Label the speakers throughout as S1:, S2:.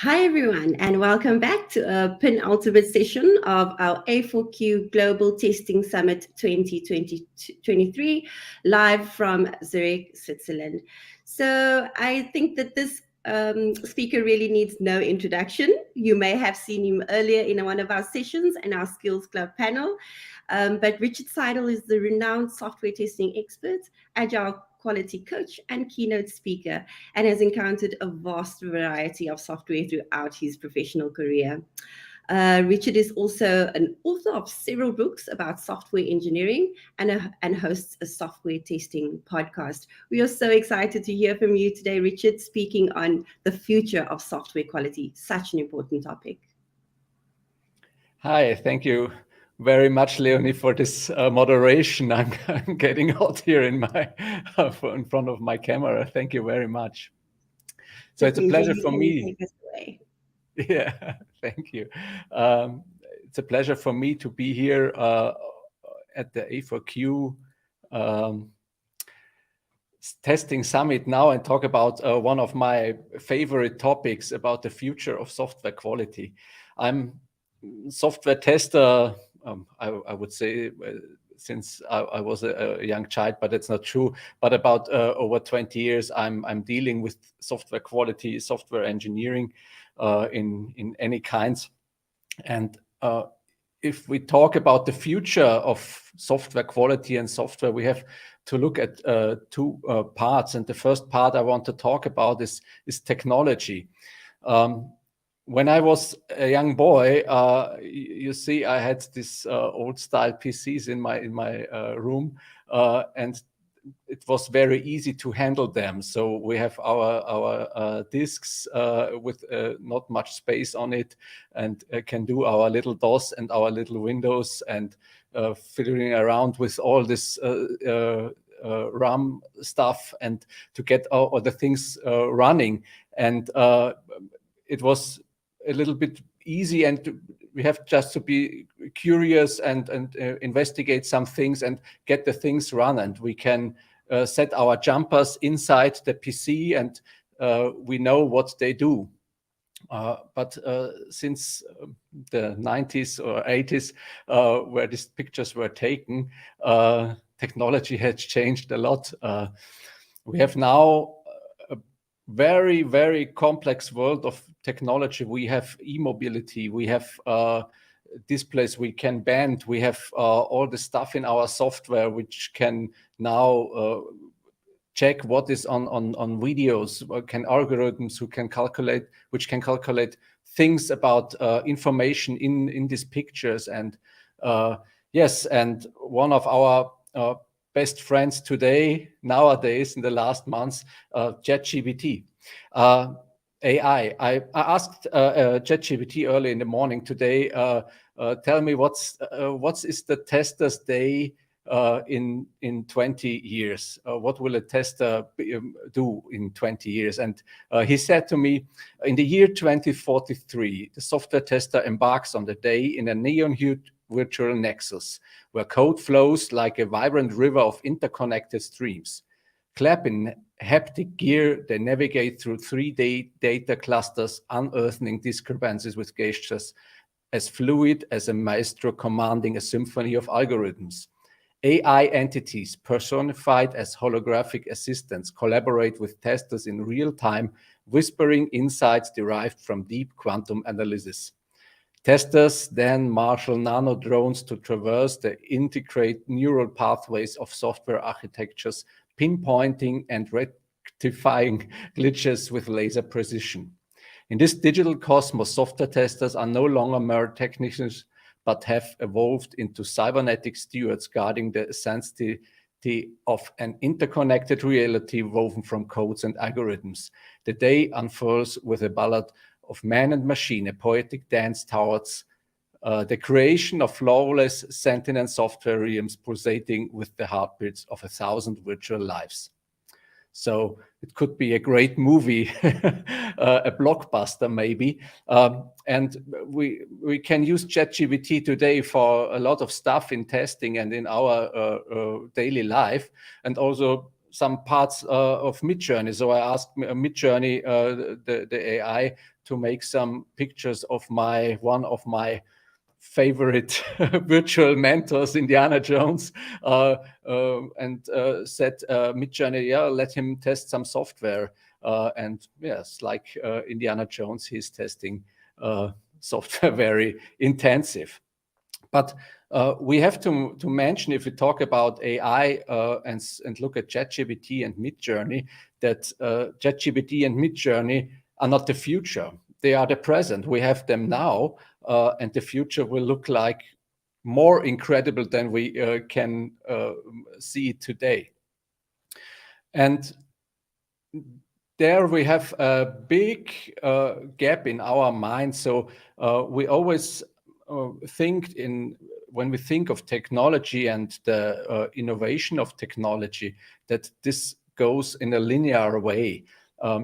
S1: Hi, everyone, and welcome back to a penultimate session of our A4Q Global Testing Summit 2023, live from Zurich, Switzerland. So I think that this speaker really needs no introduction. You may have seen him earlier in one of our sessions in our Skills Club panel. But Richard Seidl is the renowned software testing expert, Agile Quality Coach, and Keynote Speaker, and has encountered a vast variety of software throughout his professional career. Richard is also an author of several books about software engineering and hosts a software testing podcast. We are so excited to hear from you today, Richard, speaking on the future of software quality, such an important topic.
S2: Hi, thank you very much, Leonie, for this moderation. I'm getting out here in front of my camera. Thank you very much. So it's a pleasure for me.
S1: Take us away.
S2: Yeah, thank you. It's a pleasure for me to be here at the A4Q testing summit now and talk about one of my favorite topics about the future of software quality. I'm software tester, I would say, since I was a young child, but it's not true. But about over 20 years, I'm dealing with software quality, software engineering in any kinds. And if we talk about the future of software quality and software, we have to look at two parts. And the first part I want to talk about is technology. When I was a young boy, you see, I had this old style PCs in my room, and it was very easy to handle them. So we have our disks with not much space on it, and can do our little DOS and our little Windows, and fiddling around with all this RAM stuff, and to get all the things running. And it was a little bit easy, and we have just to be curious and investigate some things and get the things run. And we can set our jumpers inside the PC, and we know what they do. But since the 90s or 80s, where these pictures were taken, technology has changed a lot. We have now very, very complex world of technology. We have e-mobility, we have displays we can bend, we have all the stuff in our software which can now check what is on videos, can algorithms which can calculate things about information in these pictures. And yes, and one of our best friends nowadays in the last months, ChatGPT, AI. I asked ChatGPT early in the morning today, tell me what is the tester's day in 20 years? What will a tester do in 20 years? And he said to me, in the year 2043, the software tester embarks on the day in a neon-hued virtual nexus, where code flows like a vibrant river of interconnected streams. Clapped in haptic gear, they navigate through 3D data clusters, unearthing discrepancies with gestures as fluid as a maestro commanding a symphony of algorithms. AI entities, personified as holographic assistants, collaborate with testers in real time, whispering insights derived from deep quantum analysis. Testers then marshal nano drones to traverse the integrate neural pathways of software architectures, pinpointing and rectifying glitches with laser precision. In this digital cosmos, software testers are no longer mere technicians, but have evolved into cybernetic stewards guarding the sanctity of an interconnected reality woven from codes and algorithms. The day unfurls with a ballad of man and machine, a poetic dance towards the creation of flawless sentient software realms pulsating with the heartbeats of 1,000 virtual lives. So it could be a great movie, a blockbuster maybe. And we can use ChatGPT today for a lot of stuff in testing and in our daily life. And also some parts of Midjourney. So I asked Midjourney, the AI, to make some pictures of one of my favorite virtual mentors, Indiana Jones, and said, Midjourney, yeah, let him test some software. And yes, like Indiana Jones, he's testing software very intensive. But we have to mention, if we talk about AI and look at ChatGPT and Midjourney, that ChatGPT and Midjourney are not the future. They are the present. We have them now, and the future will look like more incredible than we can see today. And there we have a big gap in our mind. So we always think when we think of technology and the innovation of technology, that this goes in a linear way.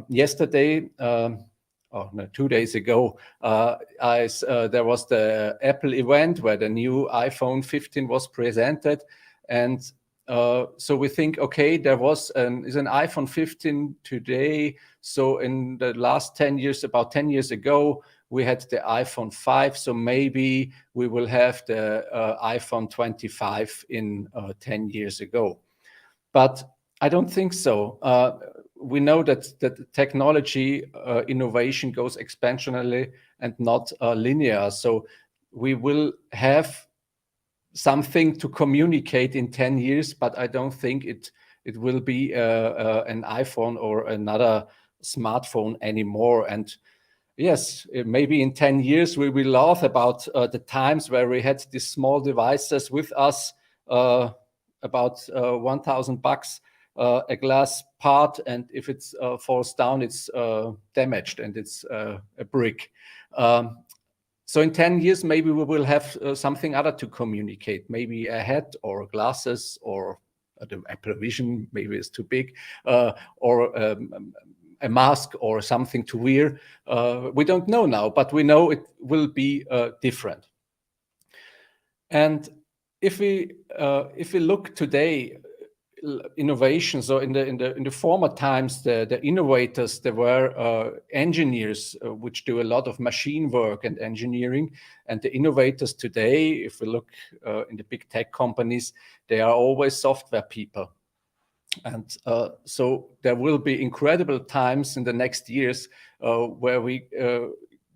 S2: Yesterday, 2 days ago, there was the Apple event where the new iPhone 15 was presented, and so we think, okay, there is an iPhone 15 today. So in the last 10 years, about 10 years ago, we had the iPhone 5. So maybe we will have the iPhone 25 in 10 years ago. But I don't think so. We know that technology innovation goes exponentially and not linear. So we will have something to communicate in 10 years, but I don't think it will be an iPhone or another smartphone anymore. And yes, maybe in 10 years we will laugh about the times where we had these small devices with us, about $1,000 a glass part, and if it falls down, it's damaged and it's a brick. So in 10 years, maybe we will have something other to communicate, maybe a hat or glasses or the Apple Vision, maybe it's too big, or a mask or something to wear. We don't know now, but we know it will be different. And if we look today, innovation. So in the former times, the innovators, there were engineers which do a lot of machine work and engineering, and the innovators today, if we look in the big tech companies, they are always software people. And so there will be incredible times in the next years where we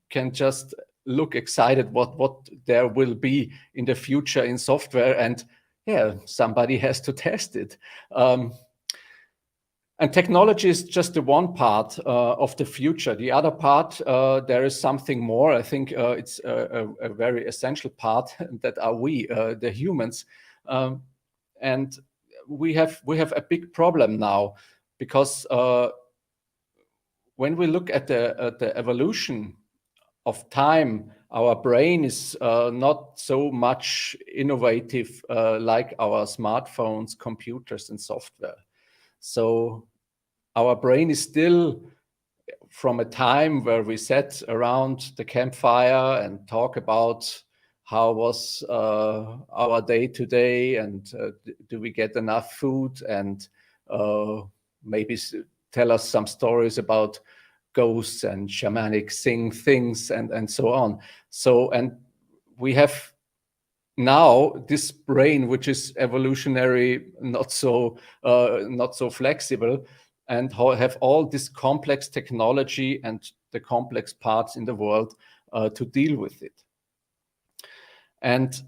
S2: can just look excited what there will be in the future in software, and yeah, somebody has to test it. And technology is just the one part of the future. The other part, there is something more. I think it's a very essential part that are we, the humans. And we have a big problem now, because when we look at the evolution of time, our brain is not so much innovative like our smartphones, computers, and software. So our brain is still from a time where we sat around the campfire and talk about how was our day today, and do we get enough food, and maybe tell us some stories about ghosts and shamanic things and so on. So, and we have now this brain which is evolutionary, not so flexible, and have all this complex technology and the complex parts in the world to deal with it. And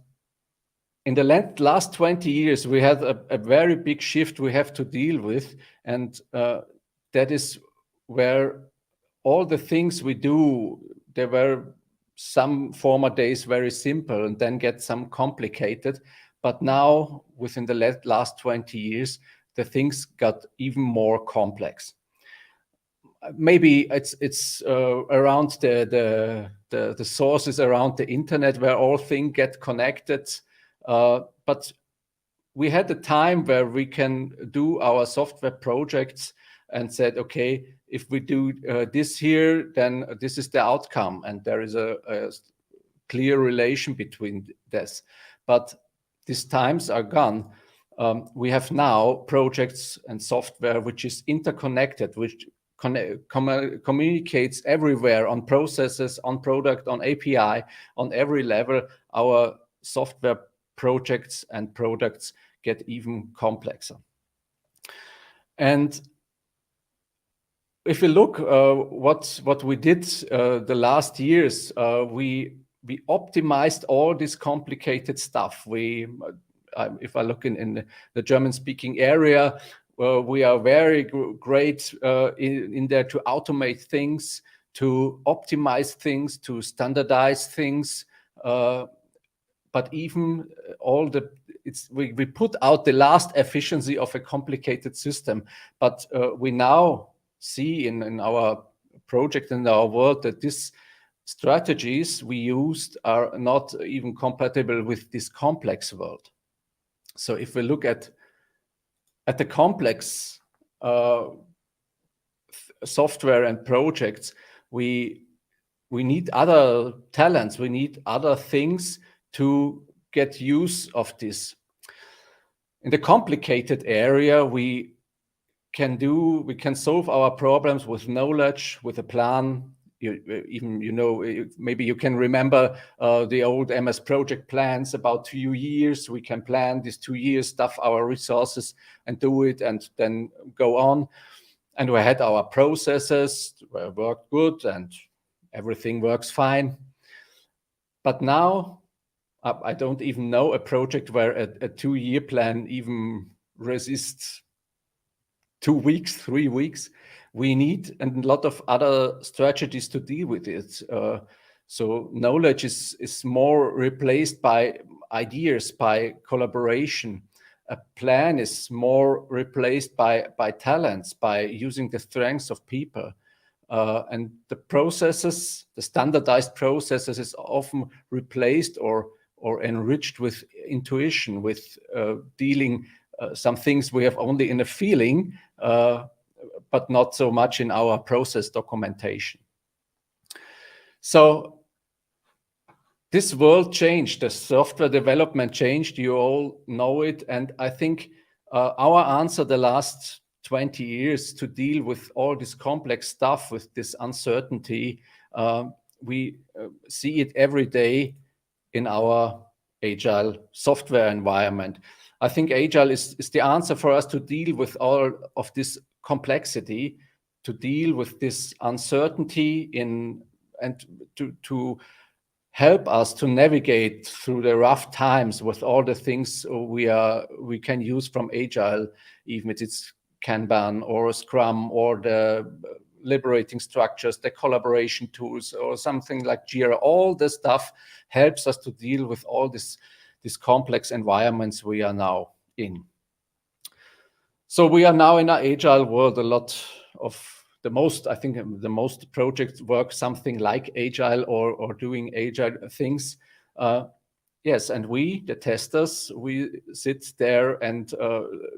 S2: in the last 20 years, we had a very big shift we have to deal with, and that is where all the things we do, there were some former days very simple and then get some complicated. But now, within the last 20 years, the things got even more complex. Maybe it's around the sources around the internet where all things get connected. But we had a time where we can do our software projects and said, okay, if we do this here, then this is the outcome, and there is a clear relation between this. But these times are gone. we have now projects and software which is interconnected, which communicates everywhere, on processes, on product, on API, on every level. Our software projects and products get even complexer. And if we look what we did the last years, we optimized all this complicated stuff. If I look in the German-speaking area, we are very great in there to automate things, to optimize things, to standardize things. But even we put out the last efficiency of a complicated system. But we now see in our project, in our world, that these strategies we used are not even compatible with this complex world. So if we look at the complex software and projects, we need other talents, we need other things to get use of this. In the complicated area, we can solve our problems with knowledge, with a plan. Maybe you can remember the old MS project plans, about 2 years. We can plan these 2 years, stuff our resources and do it, and then go on. And we had our processes worked good and everything works fine. But now I don't even know a project where a 2-year plan even resists 2 weeks, 3 weeks. We need a lot of other strategies to deal with it. So knowledge is more replaced by ideas, by collaboration. A plan is more replaced by talents, by using the strengths of people. And the processes, the standardized processes, is often replaced or enriched with intuition, with dealing some things we have only in a feeling, but not so much in our process documentation. So this world changed, the software development changed, you all know it. And I think our answer the last 20 years to deal with all this complex stuff, with this uncertainty, we see it every day in our Agile software environment. I think Agile is the answer for us to deal with all of this complexity, to deal with this uncertainty and to help us to navigate through the rough times with all the things we can use from Agile, even if it's Kanban or Scrum or the liberating structures, the collaboration tools, or something like Jira. All this stuff helps us to deal with all these complex environments we are now in. So we are now in an Agile world. A lot of the most projects work something like Agile or doing Agile things. Yes, and we, the testers, we sit there and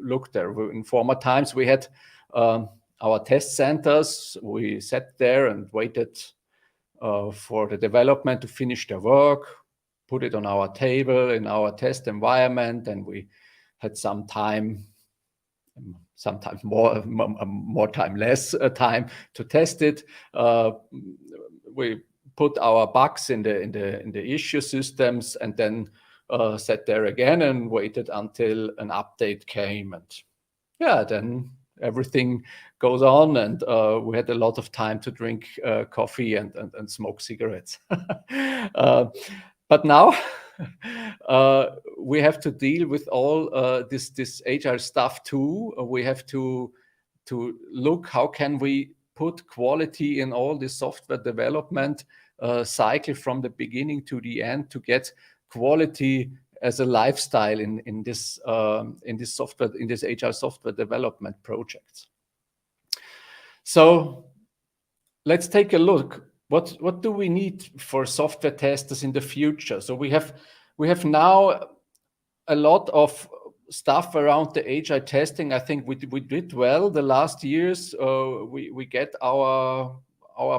S2: look there. In former times, we had our test centers. We sat there and waited for the development to finish their work, put it on our table in our test environment, and we had some time, sometimes more time, less time to test it. We put our bugs in the issue systems, and then sat there again and waited until an update came, and then everything goes on, and we had a lot of time to drink coffee and smoke cigarettes. But now we have to deal with all this Agile stuff too. We have to look how can we put quality in all this software development cycle from the beginning to the end, to get quality as a lifestyle in this software, in this Agile software development projects. So let's take a look. What do we need for software testers in the future? So we have now a lot of stuff around the Agile testing. I think we did well the last years. We get our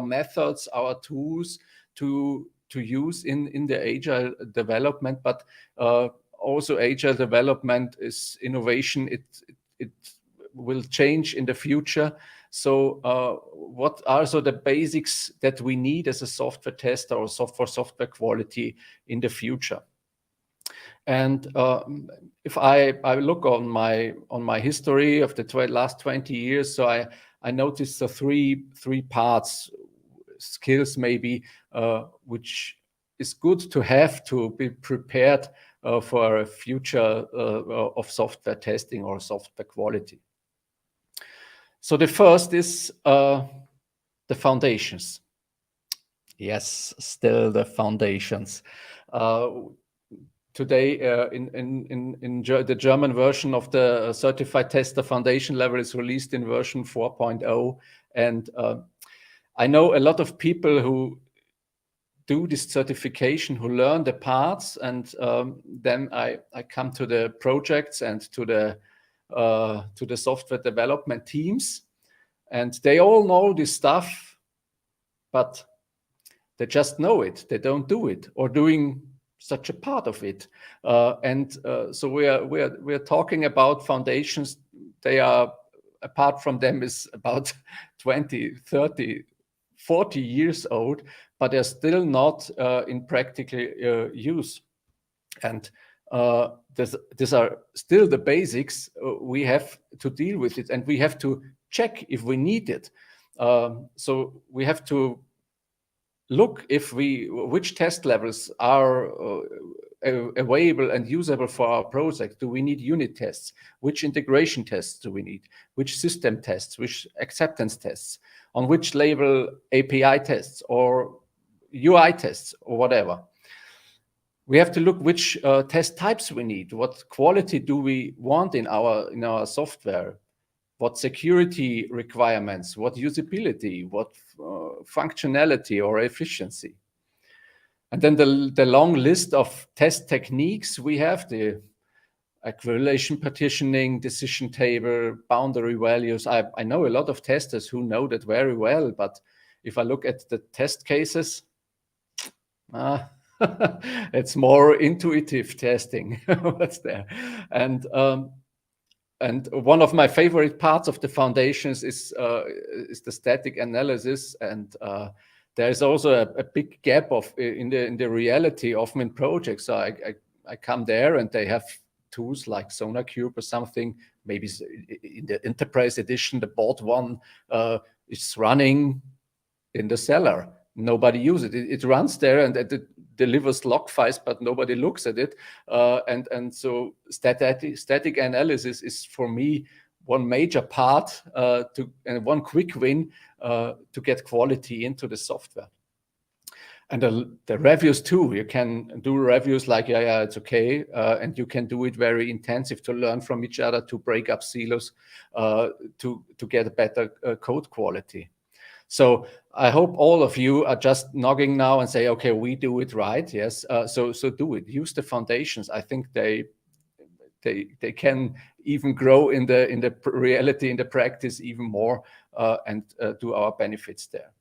S2: methods, our tools to use in the Agile development, but also agile development is innovation. It will change in the future. So what are the basics that we need as a software tester or for software quality in the future? And if I look on my history of the last 20 years, so I noticed the three parts, skills maybe, which is good to have to be prepared for a future of software testing or software quality. So the first is the foundations. Yes, still the foundations. Today, in the German version of the Certified Tester Foundation level is released in version 4.0. And I know a lot of people who do this certification, who learn the parts, and then I come to the projects and to the software development teams, and they all know this stuff, but they just know it. They don't do it, or doing such a part of it. So we're talking about foundations. They are, apart from them, is about 20, 30, 40 years old, but they're still not in practical use. And these are still the basics. We have to deal with it, and we have to check if we need it. So we have to look which test levels are available and usable for our project. Do we need unit tests? Which integration tests do we need? Which system tests? Which acceptance tests? On which level API tests or UI tests or whatever? We have to look which test types we need. What quality do we want in our software? What security requirements, what usability, what functionality or efficiency. And then the long list of test techniques we have, the correlation partitioning, decision table, boundary values. I know a lot of testers who know that very well, but if I look at the test cases, it's more intuitive testing what's there. And one of my favorite parts of the foundations is the static analysis, and there is also a big gap in the reality often in projects. So I come there and they have tools like SonarCube or something. Maybe in the enterprise edition, the bought one is running in the cellar. Nobody uses it. It runs there and it delivers log files, but nobody looks at it. And so static analysis is for me one major part and one quick win to get quality into the software. And the reviews too. You can do reviews like, yeah, it's okay. And you can do it very intensive to learn from each other, to break up silos, to get a better code quality. So I hope all of you are just nodding now and say, okay, we do it right. Yes. So do it. Use the foundations. I think they can even grow in the reality, in the practice even more, and do our benefits there.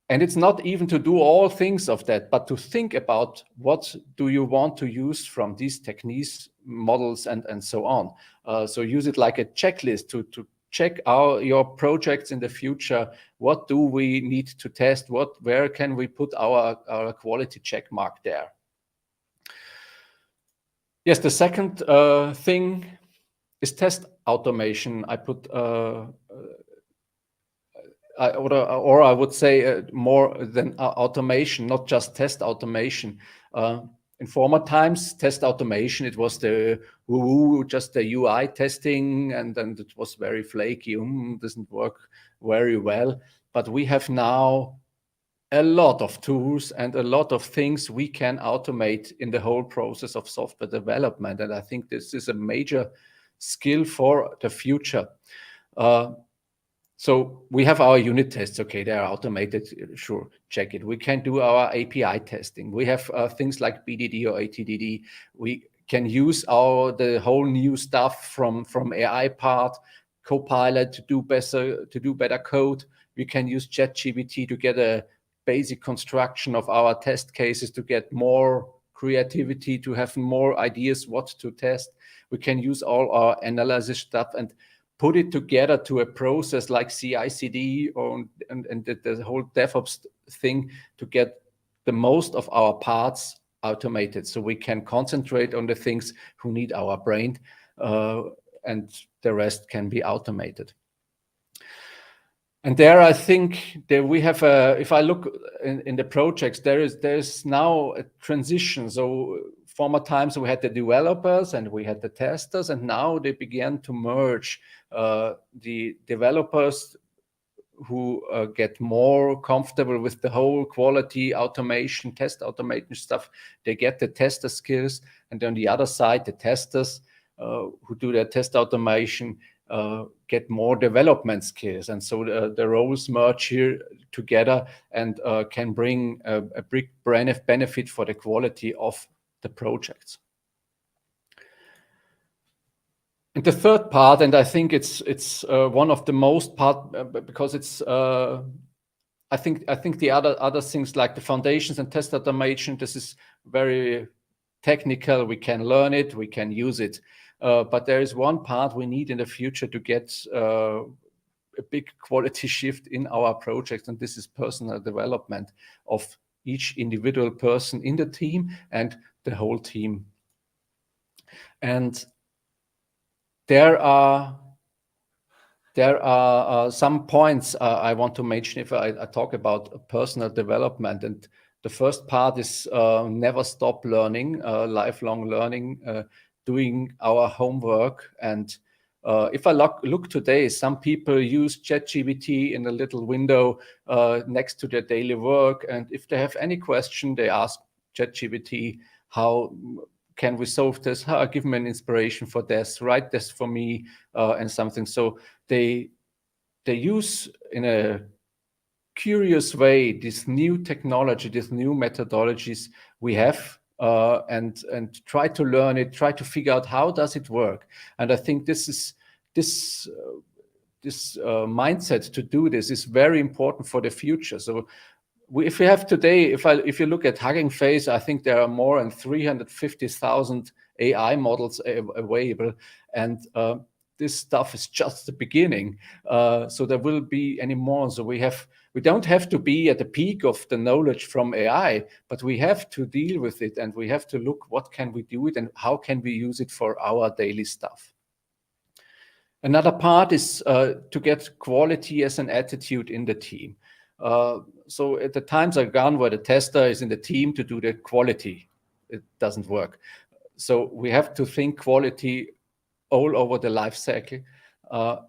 S2: And it's not even to do all things of that, but to think about what do you want to use from these techniques, models, and so on. So use it like a checklist to check your projects in the future. What do we need to test? Where can we put our quality check mark there? Yes, the second thing is test automation. I put or I would say more than automation, not just test automation. In former times, test automation, it was just the UI testing, and then it was very flaky, doesn't work very well. But we have now a lot of tools and a lot of things we can automate in the whole process of software development. And I think this is a major skill for the future. So we have our unit tests. Okay, they are automated. Sure, check it. We can do our API testing. We have things like BDD or ATDD. We can use the whole new stuff from AI part, Copilot to do better code. We can use ChatGPT to get a basic construction of our test cases to get more creativity to have more ideas what to test. We can use all our analysis stuff and put it together to a process like CI/CD and the whole DevOps thing to get the most of our parts automated, so we can concentrate on the things who need our brain, and the rest can be automated. And there, I think that we have if I look in the projects, there's now a transition. So former times we had the developers and we had the testers, and now they began to merge. The developers who get more comfortable with the whole quality automation, test automation stuff, they get the tester skills. And on the other side, the testers who do their test automation get more development skills. And so the roles merge here together and can bring a big benefit for the quality of the projects. And the third part, and I think it's one of the most part because it's I think the other things like the foundations and test automation, this is very technical. We can learn it, we can use it, but there is one part we need in the future to get a big quality shift in our projects, and this is personal development of each individual person in the team and the whole team. And there are some points I want to mention if I talk about personal development. And the first part is never stop learning, lifelong learning, doing our homework. And if I look today, some people use ChatGPT in a little window next to their daily work. And if they have any question, they ask ChatGPT, how can we solve this? Give me an inspiration for this, write this for me, and something. So they use in a curious way this new technology, these new methodologies we have, and try to learn it, try to figure out how does it work. And I think this mindset to do this is very important for the future. So if we have today, if you look at Hugging Face, I think there are more than 350,000 AI models available, and this stuff is just the beginning. So there will be any more. So we don't have to be at the peak of the knowledge from AI, but we have to deal with it, and we have to look what can we do it and how can we use it for our daily stuff. Another part is to get quality as an attitude in the team. So at the times are gone where the tester is in the team to do the quality. It doesn't work. So we have to think quality all over the life cycle.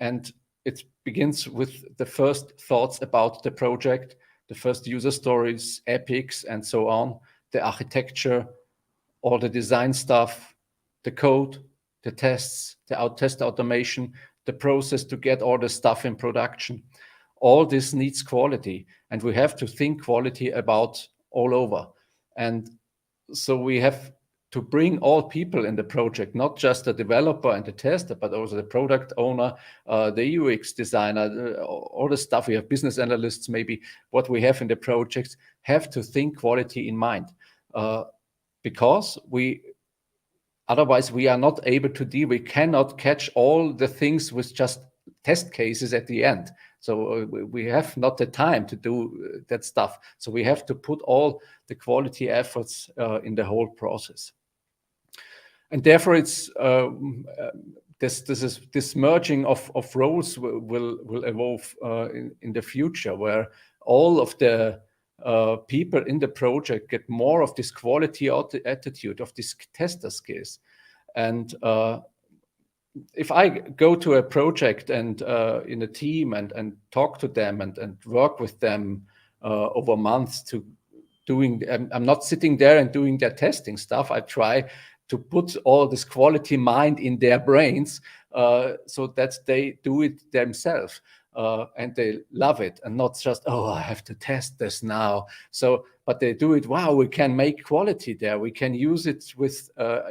S2: And it begins with the first thoughts about the project, the first user stories, epics, and so on, the architecture, all the design stuff, the code, the tests, the test automation, the process to get all the stuff in production. All this needs quality, and we have to think quality about all over. And so we have to bring all people in the project, not just the developer and the tester, but also the product owner, the UX designer, all the stuff. We have business analysts, maybe what we have in the projects, have to think quality in mind, because otherwise we are not able to deal. We cannot catch all the things with just test cases at the end. So we have not the time to do that stuff. So we have to put all the quality efforts in the whole process. And therefore, it's this merging of roles will evolve in the future, where all of the people in the project get more of this quality attitude, of these tester skills. And if I go to a project and in a team and talk to them and work with them over months to doing, I'm not sitting there and doing their testing stuff. I try to put all this quality mind in their brains so that they do it themselves. And they love it, and not just, oh, I have to test this now. So, but they do it. Wow, we can make quality there. We can use it with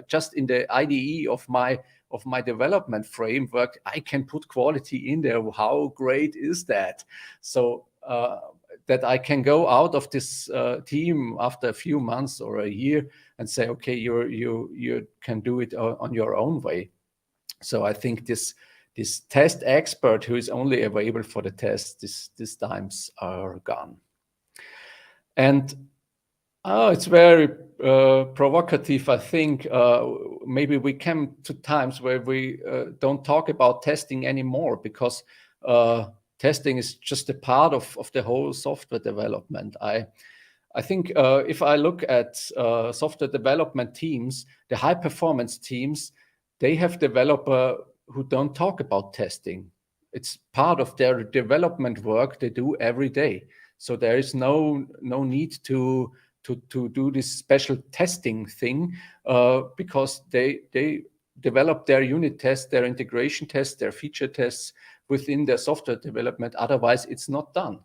S2: just in the IDE of my development framework. I can put quality in there. How great is that? So that I can go out of this team after a few months or a year and say, okay, you can do it on your own way. So I think this test expert who is only available for the test, these times are gone. And it's very provocative, I think. Maybe we come to times where we don't talk about testing anymore, because testing is just a part of the whole software development. I think if I look at software development teams, the high performance teams, they have developers who don't talk about testing. It's part of their development work they do every day. So there is no need to do this special testing thing, because they develop their unit tests, their integration tests, their feature tests within their software development. Otherwise, it's not done,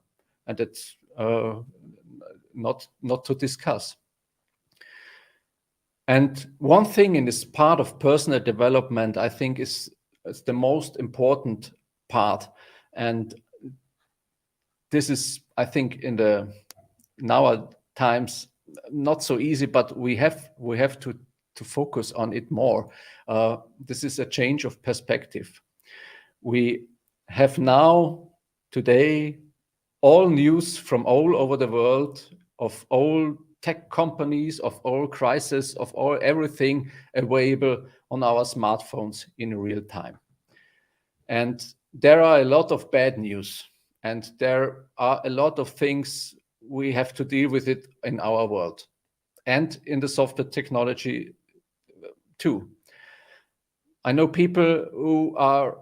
S2: and it's not to discuss. And one thing in this part of personal development, I think, is the most important part, and this is, I think, in the now times not so easy, but we have to focus on it more. This is a change of perspective. We have now today all news from all over the world, of all tech companies, of all crises, of all everything available on our smartphones in real time. And there are a lot of bad news, and there are a lot of things we have to deal with it in our world and in the software technology too. I know people who are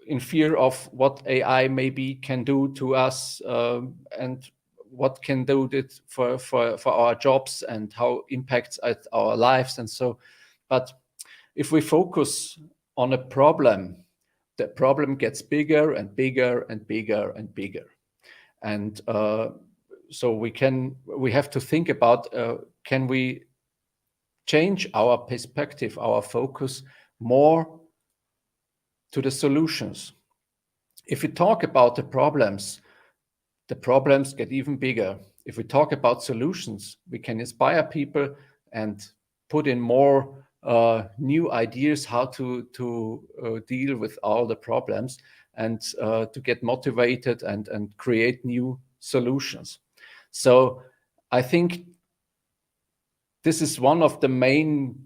S2: in fear of what AI maybe can do to us, and what can do it for our jobs, and how impacts our lives and so. But if we focus on a problem, the problem gets bigger and bigger and bigger and bigger. And so we have to think about, can we change our perspective, our focus more to the solutions? If we talk about the problems get even bigger. If we talk about solutions, we can inspire people and put in more new ideas how to deal with all the problems, and to get motivated and create new solutions. So I think this is one of the main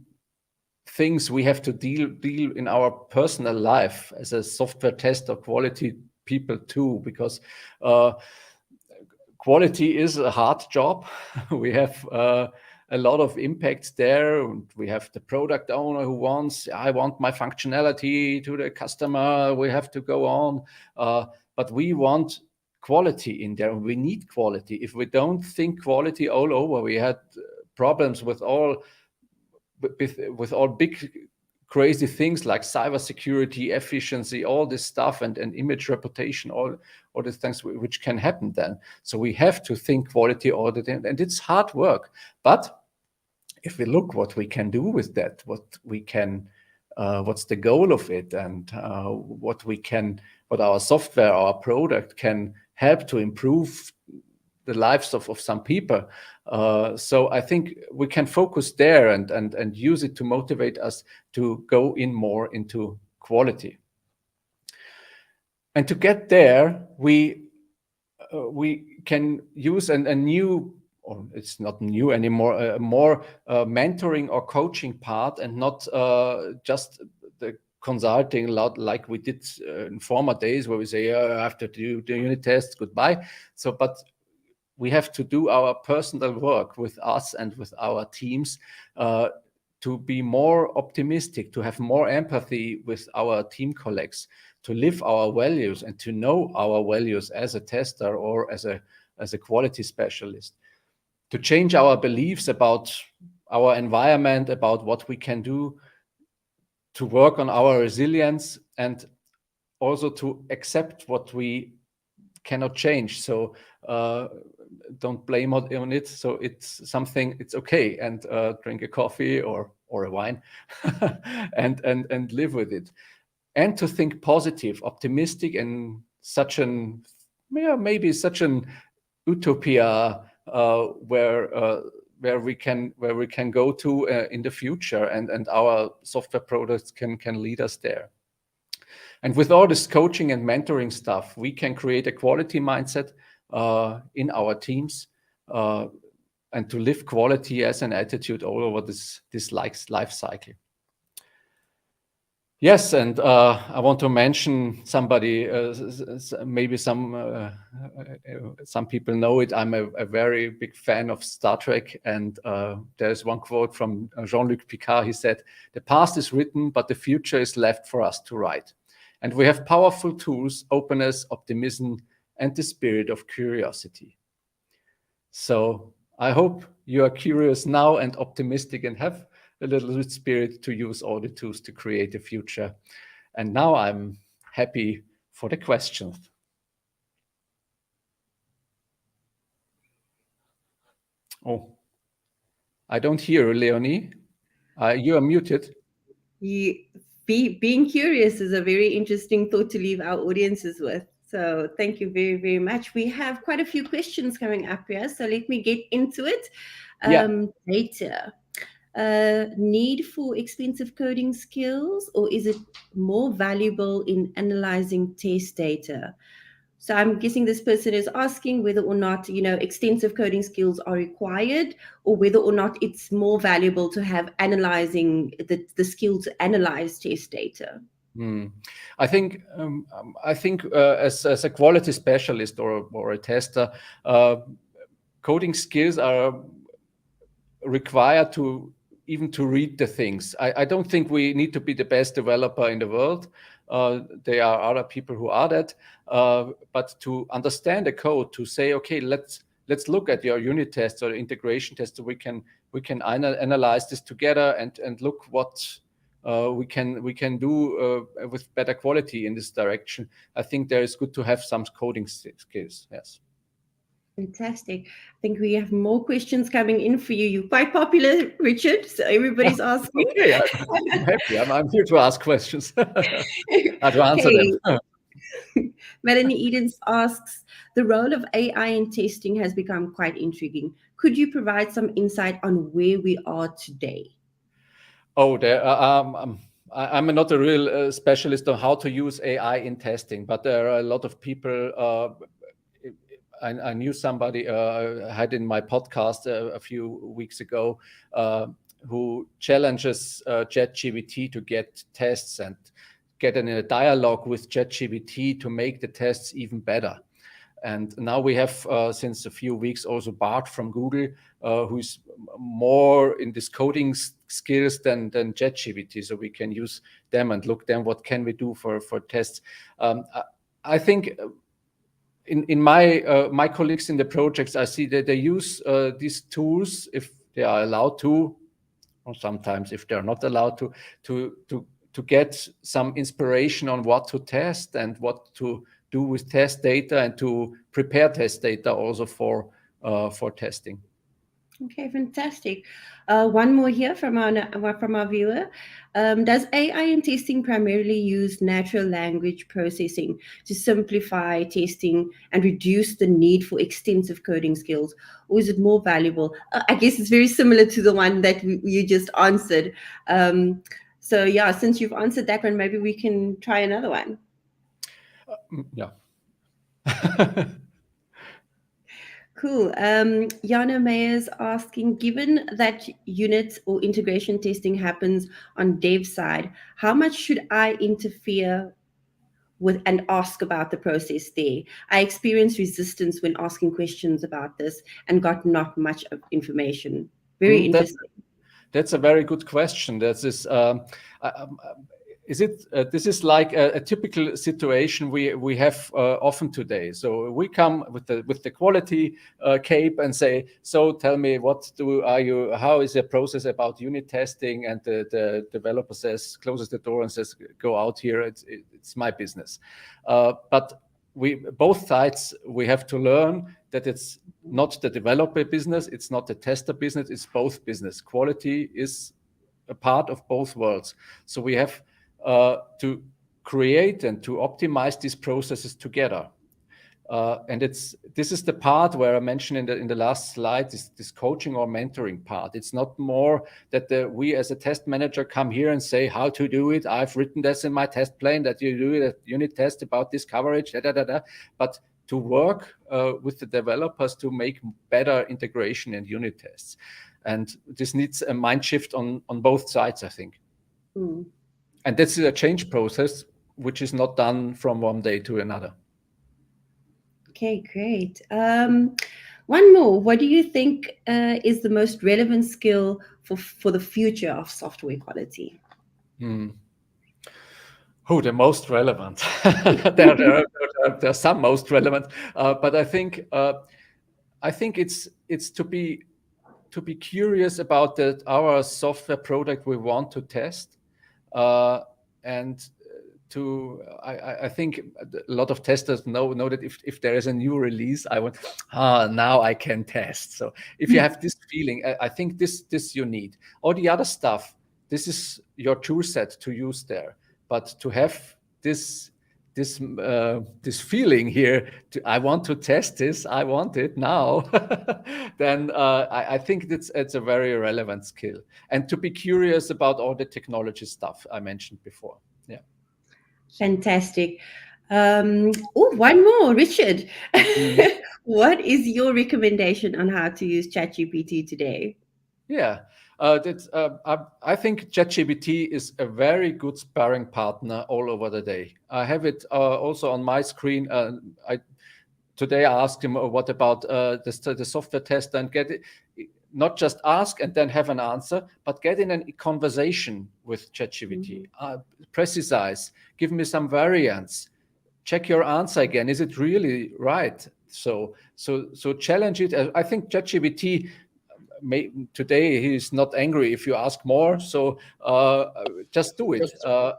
S2: things we have to deal in our personal life as a software tester, quality people too, because quality is a hard job. We have a lot of impacts there. We have the product owner who wants, I want my functionality to the customer. We have to go on, but we want quality in there. We need quality. If we don't think quality all over, we had problems with all big crazy things like cybersecurity, efficiency, all this stuff, and image reputation, all these things which can happen then. So we have to think quality all the time, and it's hard work. But if we look what we can do with that, what's the goal of it, and what our software, our product can help to improve the lives of some people. So I think we can focus there and use it to motivate us to go in more into quality. And to get there, we can use a new, or it's not new anymore, more mentoring or coaching part, and not just the consulting a lot like we did in former days, where we say, I have to do the unit tests, goodbye. So, but we have to do our personal work with us and with our teams to be more optimistic, to have more empathy with our team colleagues, to live our values and to know our values as a tester or as a quality specialist, to change our beliefs about our environment, about what we can do, to work on our resilience, and also to accept what we cannot change. So don't blame on it. So it's something, it's okay, and drink a coffee or a wine and live with it. And to think positive, optimistic, and maybe such an utopia where we can go to in the future, and our software products can lead us there. And with all this coaching and mentoring stuff, we can create a quality mindset in our teams, and to live quality as an attitude all over this life cycle. Yes, and I want to mention somebody. Maybe some people know it. I'm a very big fan of Star Trek, and there's one quote from Jean-Luc Picard. He said, "The past is written, but the future is left for us to write." And we have powerful tools: openness, optimism, and the spirit of curiosity. So I hope you are curious now and optimistic and have a little spirit to use all the tools to create a future. And now I'm happy for the questions. Oh, I don't hear you, Leonie. You are muted.
S1: Being curious is a very interesting thought to leave our audiences with. So thank you very, very much. We have quite a few questions coming up here. So let me get into it. Data. Need for expensive coding skills, or is it more valuable in analyzing test data? So I'm guessing this person is asking whether or not, extensive coding skills are required, or whether or not it's more valuable to have analyzing the skill to analyze test data.
S2: I think as a quality specialist or a tester, coding skills are required to read the things. I don't think we need to be the best developer in the world. There are other people who are that, but to understand the code, to say, okay, let's look at your unit tests or integration tests, so we can analyze this together and look what we can do with better quality in this direction. I think there is good to have some coding skills. Yes.
S1: Fantastic. I think we have more questions coming in for you. You're quite popular, Richard, so everybody's asking.
S2: Okay, I'm happy. I'm here to ask questions. To answer them.
S1: Melanie Edens asks, the role of AI in testing has become quite intriguing. Could you provide some insight on where we are today?
S2: Oh, I'm not a real specialist on how to use AI in testing, but there are a lot of people. I knew somebody I had in my podcast a few weeks ago who challenges ChatGPT to get tests and get in a dialogue with ChatGPT to make the tests even better. And now we have, since a few weeks, also Bart from Google, who's more in this coding skills than ChatGPT. So we can use them and look them, what can we do for tests. I think in my colleagues in the projects, I see that they use these tools if they are allowed to, or sometimes if they're not allowed to get some inspiration on what to test and what to do with test data, and to prepare test data also for testing.
S1: Okay, fantastic. One more here from our viewer. Does AI in testing primarily use natural language processing to simplify testing and reduce the need for extensive coding skills, or is it more valuable? I guess it's very similar to the one that you just answered. So yeah, since you've answered that one, maybe we can try another one.
S2: Yeah.
S1: Cool. Jana Mayer's asking, given that unit or integration testing happens on dev side, how much should I interfere with and ask about the process there? I experienced resistance when asking questions about this and got not much of information. Very interesting.
S2: That's a very good question. This is like a typical situation we have often today. So we come with the quality cape and say, so tell me, how is the process about unit testing? And the developer closes the door and says, go out here, it's my business. But both sides, we have to learn that it's not the developer business, it's not the tester business, it's both business. Quality is a part of both worlds. So we have to create and to optimize these processes together. And this is the part where I mentioned in the last slide, this coaching or mentoring part. It's not more that we as a test manager come here and say how to do it. I've written this in my test plan that you do a unit test about this coverage, but to work with the developers to make better integration and unit tests. And this needs a mind shift on both sides, I think.
S1: Mm.
S2: And that's a change process, which is not done from one day to another.
S1: Okay, great. One more. What do you think is the most relevant skill for the future of software quality?
S2: Oh, the most relevant. there are some most relevant, but I think it's to be curious about our software product we want to test, and I think a lot of testers know that if there is a new release, I want now I can test. So if you have this feeling, I think this you need. All the other stuff, this is your tool set to use there. But to have this feeling here, I want to test this, I want it now, then I think it's a very relevant skill. And to be curious about all the technology stuff I mentioned before. Yeah.
S1: Fantastic. One more, Richard. What is your recommendation on how to use ChatGPT today?
S2: Yeah, I think ChatGPT is a very good sparring partner all over the day. I have it also on my screen. Today I asked him what about the software test, and get it, not just ask and then have an answer, but get in a conversation with ChatGPT. Precise, give me some variants, check your answer again. Is it really right? So challenge it. I think ChatGPT today he's not angry if you ask more. So just do it.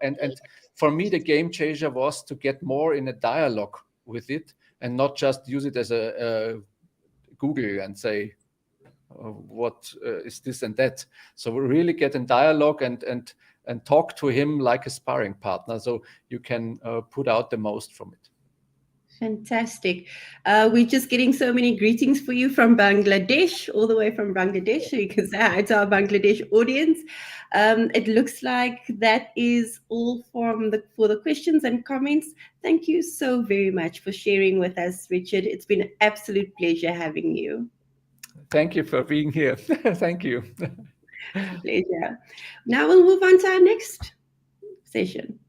S2: And for me, the game changer was to get more in a dialogue with it and not just use it as a Google and say, what is this and that. So we really get in dialogue and talk to him like a sparring partner, so you can put out the most from it.
S1: Fantastic. We're just getting so many greetings for you from Bangladesh, all the way from Bangladesh. So you can say hi to our Bangladesh audience. It looks like that is all for the questions and comments. Thank you so very much for sharing with us, Richard. It's been an absolute pleasure having you.
S2: Thank you for being here. Thank you.
S1: Pleasure. Now we'll move on to our next session.